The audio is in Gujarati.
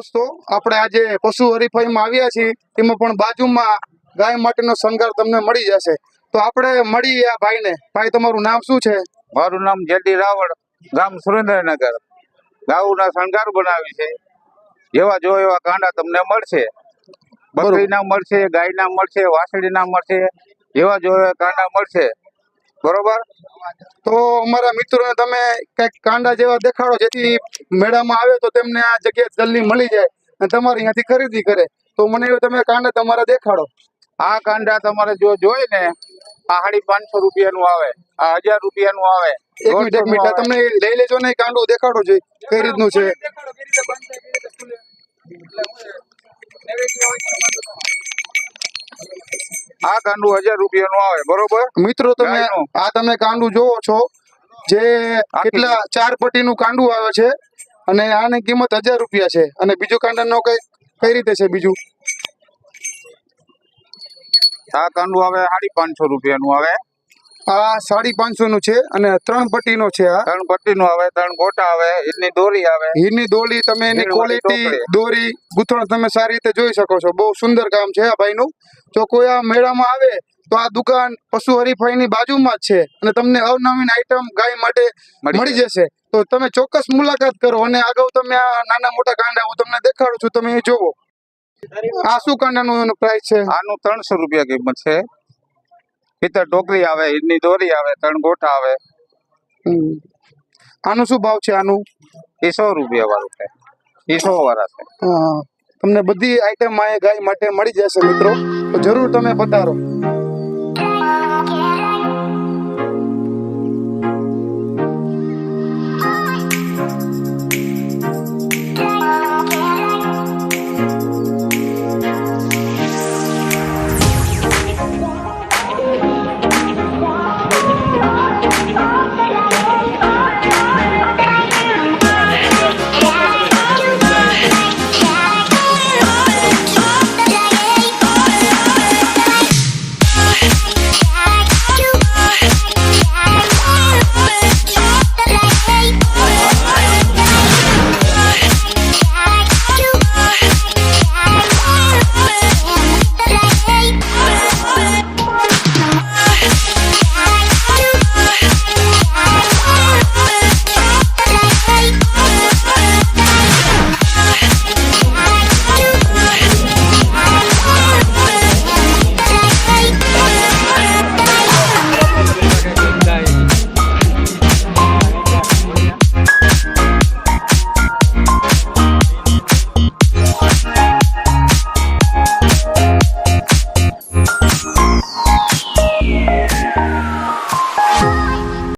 દોસ્તો, આપણે આજે પશુ હરીફાઈમાં આવ્યા છીએ, તેમાં પણ બાજુમાં ગાય માટેનો શણગાર તમને મળી જશે. તો આપણે મળીએ આ ભાઈને. ભાઈ, તમારું નામ શું છે? મારું નામ જેડી રાવળ, ગામ સુરેન્દ્રનગર. ગાઉના શણગાર બનાવી છે. જેવા જો એવા કાંડા તમને મળશે. બકરીના મળશે, ગાયના મળશે, વાસળીના મળશે, જેવા જો એવા કાંડા મળશે. બરોબર. તો અમારા મિત્રોને તમે કંઈક કાંડા જેવા દેખાડો, જેથી મેળામાં આવે તો તેમને આ જગ્યાએ જલ્દી મળી જાય અને તમારે અહીંયાથી ખરીદી કરે. તો મને એવું તમે કાંડા તમારા દેખાડો. આ કાંડા તમારે જો જોઈ ને, આ 550 રૂપિયાનું આવે, આ 1000 રૂપિયાનું આવે. એક મિનિટ, આ તમને લઈ લેજો ને, કાંડું દેખાડો જોઈએ કઈ રીતનું છે. આ કાંડું 1000 રૂપિયાનું આવે. બરોબર મિત્રો, તમે કાંડું જોવો છો, જે કેટલા 4 પટ્ટીનું કાંડું આવે છે અને આની કિંમત 1000 રૂપિયા છે. અને બીજું કાંડાનો કઈ રીતે છે બીજું? આ કાંડું આવે 550 રૂપિયાનું આવે. આ 550 નું છે અને 3 પટ્ટીનો છે. આ 3 પટ્ટીનું આવે, 3 ગોટા આવે, હીરની દોરી આવે. હીરની દોરી, તમે એની ક્વોલિટી, દોરી ગૂંથણ તમે સારી રીતે જોઈ શકો છો. બહુ સુંદર કામ છે આ ભાઈનું. જો કોઈ આ મેળામાં આવે તો આ દુકાન પશુ હરીફાઈની બાજુમાં જ છે અને તમને અવનવીન આઈટમ ગાય માટે મળી જશે. તો તમે ચોક્કસ મુલાકાત કરો. અને અગાઉ તમે આ નાના મોટા કાંડા હું તમને દેખાડું છું, તમે એ જોવો. આ શું કાંડાનું પ્રાઇસ છે? આનું 300 રૂપિયા કિંમત છે. પિત્તળ ટોકરી આવે, હીરની દોરી આવે, 3 ગોટા આવે. આનું શું ભાવ છે? આનું એ 100 રૂપિયા વાળું છે. એ 100 વાળા છે. તમને બધી આઈટમ ગાય માટે મળી જશે મિત્રો. તો જરૂર તમે પધારો.